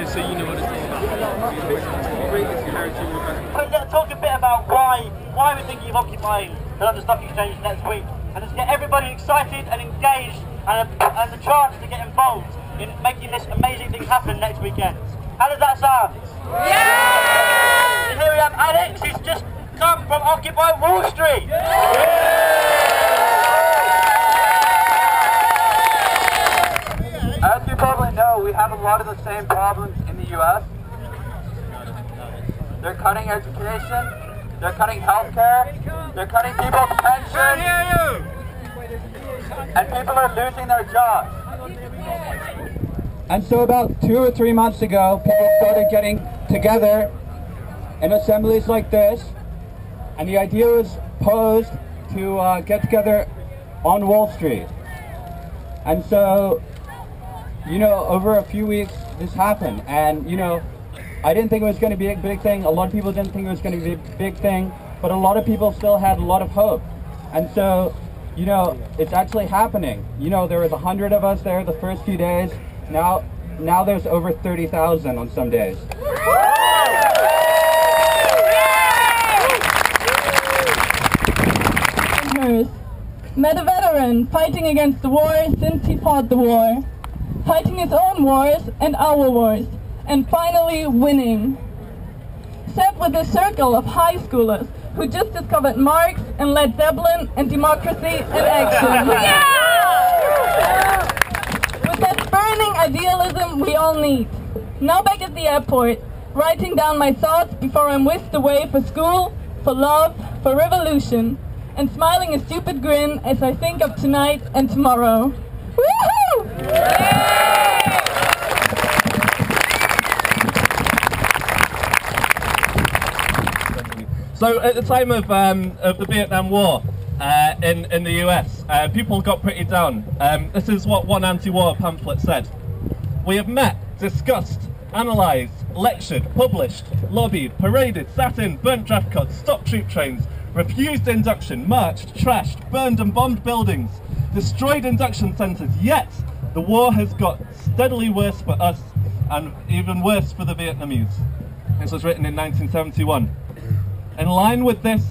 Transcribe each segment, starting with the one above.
so you know what it's all about. Let's talk a bit about why we're thinking of occupying the London Stock Exchange next week, and let's get everybody excited and engaged and the chance to get involved in making this amazing thing happen next weekend. How does that sound? Yeah! And here we have Alex, who's just come from Occupy Wall Street. As you probably know, we have a lot of the same problems in the US. They're cutting education, they're cutting healthcare, they're cutting people's pensions, and people are losing their jobs. And so about 2 or 3 months ago, people started getting together in assemblies like this, and the idea was posed to get together on Wall Street. And so, you know, over a few weeks this happened, and you know, I didn't think it was going to be a big thing. A lot of people didn't think it was going to be a big thing, but a lot of people still had a lot of hope. And so, you know, it's actually happening. You know, there was 100 of us there the first few days. Now there's over 30,000 on some days. Met a veteran fighting against the war since he fought the war, fighting his own wars and our wars, and finally winning. Sat with a circle of high schoolers who just discovered Marx and Led Zeppelin and democracy and action. With that burning idealism we all need. Now back at the airport, writing down my thoughts before I'm whisked away for school, for love, for revolution, and smiling a stupid grin as I think of tonight and tomorrow. Woohoo! So at the time of the Vietnam War in the US, people got pretty down. This is what one anti-war pamphlet said. We have met, discussed, analysed, lectured, published, lobbied, paraded, sat in, burnt draft cards, stopped troop trains, refused induction, marched, trashed, burned and bombed buildings, destroyed induction centres, yet the war has got steadily worse for us and even worse for the Vietnamese. This was written in 1971. In line with this,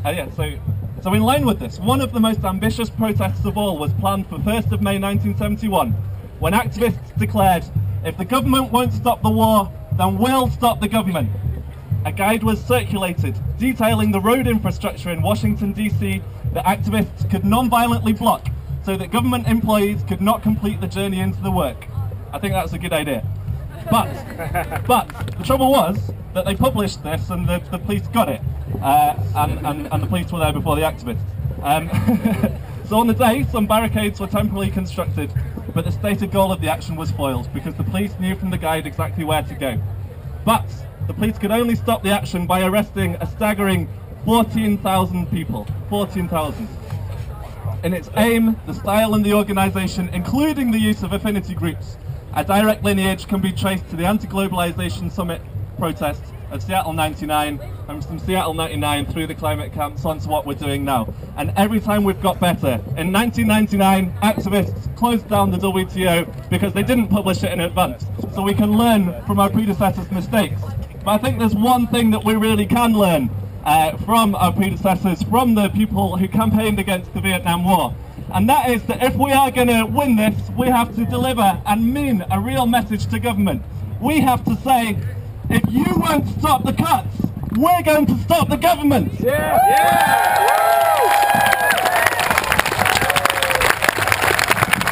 so in line with this, one of the most ambitious protests of all was planned for 1st of May 1971, when activists declared, if the government won't stop the war, then we'll stop the government. A guide was circulated detailing the road infrastructure in Washington, D.C. that activists could non-violently block so that government employees could not complete the journey into the work. I think that's a good idea. But the trouble was that they published this and the police got it. And the police were there before the activists. So on the day, some barricades were temporarily constructed, but the stated goal of the action was foiled because the police knew from the guide exactly where to go. But the police could only stop the action by arresting a staggering 14,000 people. 14,000. In its aim, the style and the organisation, including the use of affinity groups, a direct lineage can be traced to the anti-globalisation summit protest of Seattle 99, and from Seattle 99 through the climate camps onto what we're doing now. And every time we've got better. In 1999, activists closed down the WTO because they didn't publish it in advance. So we can learn from our predecessors' mistakes. But I think there's one thing that we really can learn from our predecessors, from the people who campaigned against the Vietnam War. And that is that if we are going to win this, we have to deliver and mean a real message to government. We have to say, if you won't stop the cuts, we're going to stop the government. Yeah.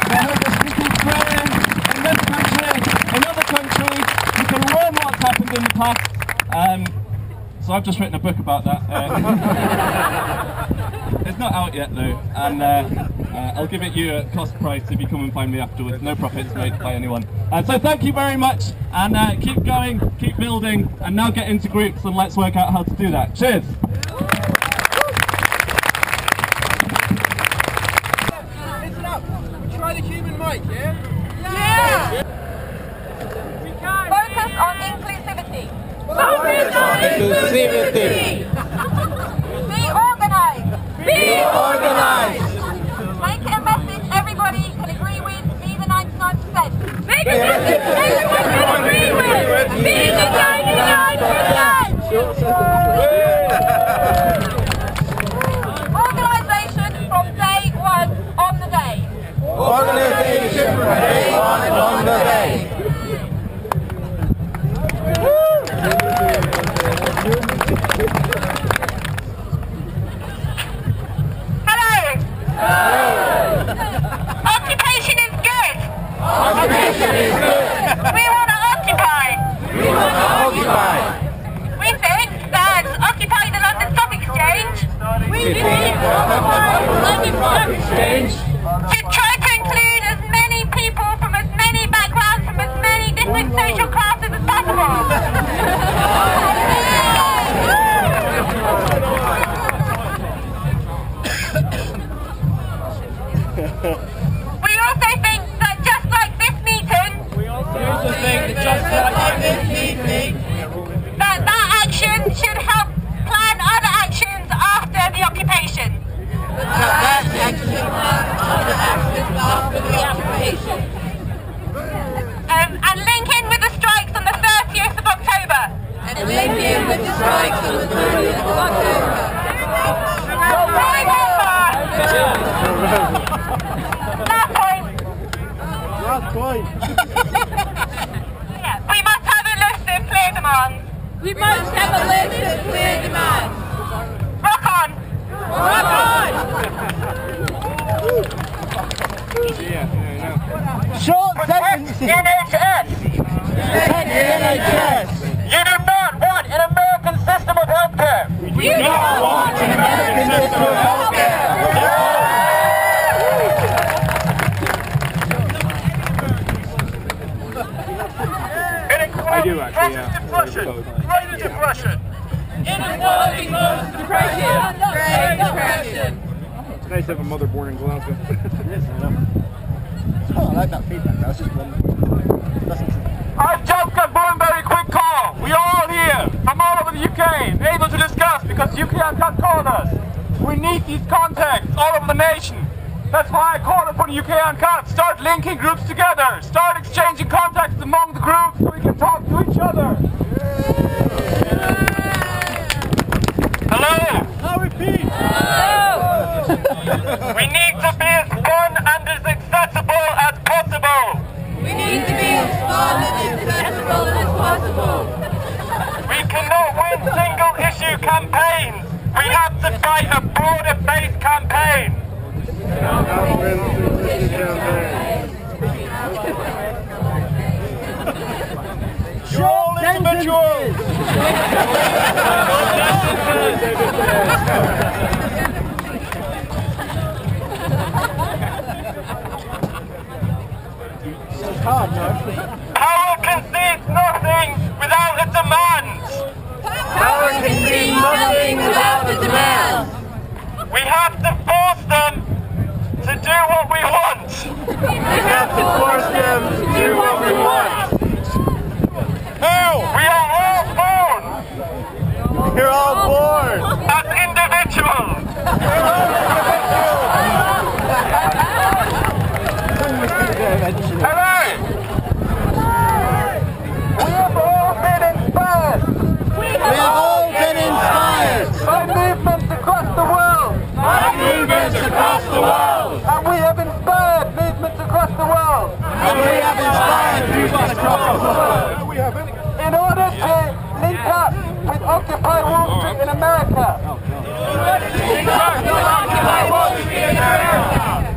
I hope that people praying in this country, in other countries, you can learn what's happened in the past. So I've just written a book about that. It's not out yet though, and I'll give it you at cost price if you come and find me afterwards. No profits made by anyone. So thank you very much, and keep going, keep building, and now get into groups and let's work out how to do that. Cheers! Listen up, try the human mic, yeah? Yeah! We can! Focus on inclusivity. Focus on inclusivity! Be organised. Be organised! Make it a message everybody can agree with, be the 99%. Make a message everyone can agree with! To try to include as many people from as many backgrounds, from as many different social classes as possible. We also think that just like this meeting, that action should help plan other actions after the occupation. And link in with the strikes on the 30th of October. Last point. Yeah, we must have a list of clear demands. Rock on! Short sentences. NHS! Protect the NHS. You do not want an American system of healthcare! We do not want an American system of healthcare. I do actually, yeah. Depression! Great depression! Inequality causes depression! Great depression! It's nice to have a mother born in Glasgow. I like that feedback. That's just one. I've just got one very quick call. We are all here from all over the UK, able to discuss because UK can't call us. We need these contacts all over the nation. That's why I called upon UK Uncut. Start linking groups together. Start exchanging contacts among the groups so we can talk to each other. Hello? I'll repeat. We need to be as fun and as accessible as possible. We cannot win single issue campaigns. We have to fight a broader based campaign. Short individuals. Power concedes nothing without a demand. Power concedes nothing without a demand. We have to force them to do what we want. We have to force them to do what we want. We are all born You're all born. as individuals. Hello! We have all been inspired We have all been inspired by movements across the world. And we have inspired movements across the world. In order to link up with Occupy Wall Street in America.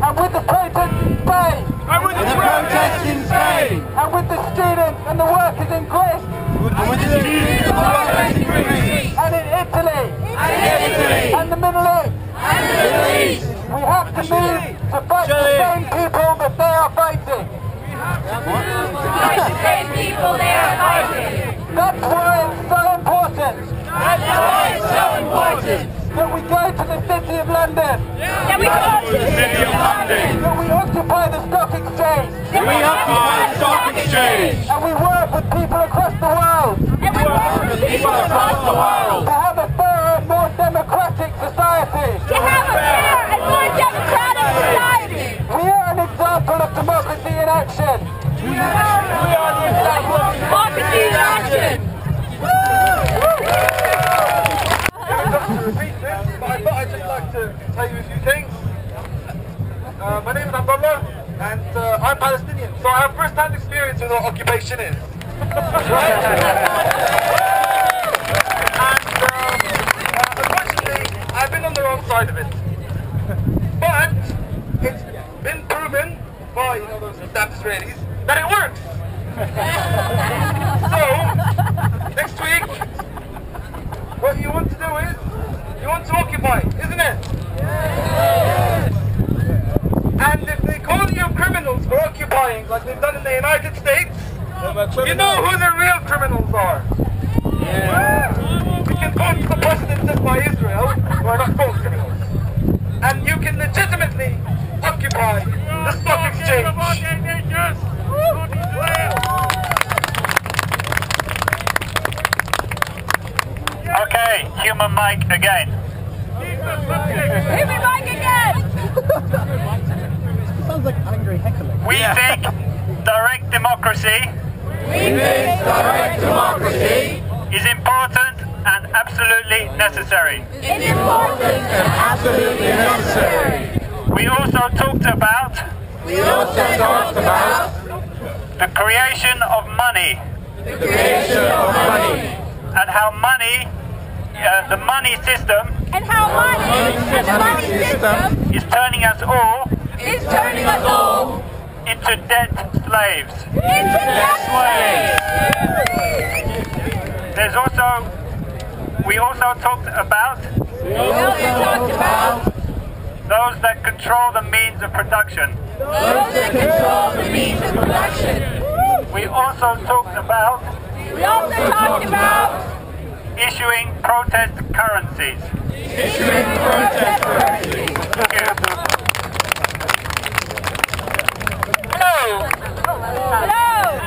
And with the protests in Spain. And with the students and the workers in Greece. And in Italy. And the Middle East. We have to move to fight the same people that they are fighting. That's why it's so important. That we go to the City of London. That we occupy the stock exchange. And we work with people across the world. To have a fairer and more democratic society. We are an example of democracy in action. We are the example of democracy in action. But I thought I'd just like to tell you a few things. My name is Abdullah, and I'm Palestinian, so I have first-hand experience with what occupation is. Unfortunately, I've been on the wrong side of it. But it's been proven by those staff Israelis that it works. So next week, what you want to do is you want to occupy, isn't it? occupying like they've done in the United States, you know who the real criminals are. We can quote the president set by Israel, who are not called criminals. And you can legitimately occupy the stock exchange. Okay, human mic again. Human mic again! Sounds like angry heckling. We think direct democracy is important and absolutely necessary. It's important and absolutely necessary. We also talked about the creation of money. And how money, the money system And how money and the money system is turning us all is turning us all into debt slaves. into debt slaves. There's also, we also talked about We also talked about those that control the means of production. those that control the means of production. We also talked about We also talked about issuing protest currencies. issuing protest currencies. Thank you. Hello. Hello.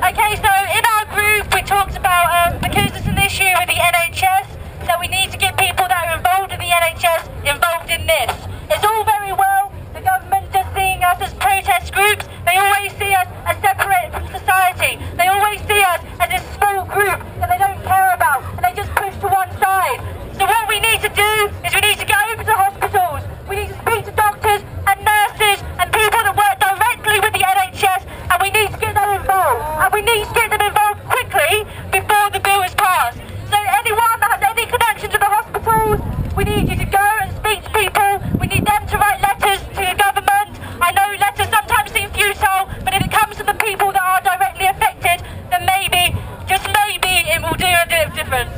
Okay, so in our group we talked about because it's an issue with the NHS, that we need to get people that are involved in the NHS involved in this. It's all very well the government just seeing us as protest groups. They always see us as separated from society. They always see us as this small group that they don't care about and they just push to one side. So what we need to do is we need to go over to hospitals. We need to speak to doctors and nurses and people that work directly with the NHS, and we need to get them involved. And we need to get them involved quickly before the bill is passed. So anyone that has any connection to the hospitals, we need you to go and speak to people. We need them to write letters to the government. I know letters sometimes seem futile, but if it comes to the people that are directly affected, then maybe, just maybe, it will do a bit of difference.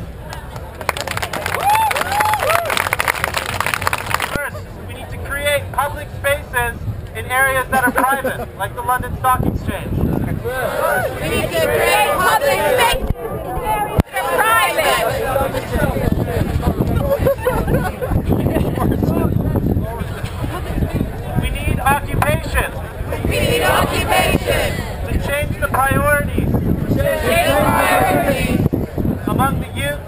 First, we need to create public spaces in areas that are private, like the London Stock Exchange. We need to create public spaces in areas that are private. We need occupation We need occupation to change the priorities among the youth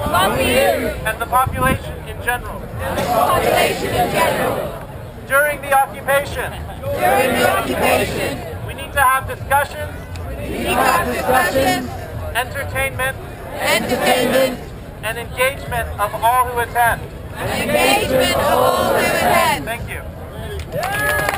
among the youth and the population in general. and the population in general. During the occupation, During the occupation, we need to have discussions, we need to have discussions, entertainment, entertainment, and engagement of all who attend. and engagement of all who attend. Thank you.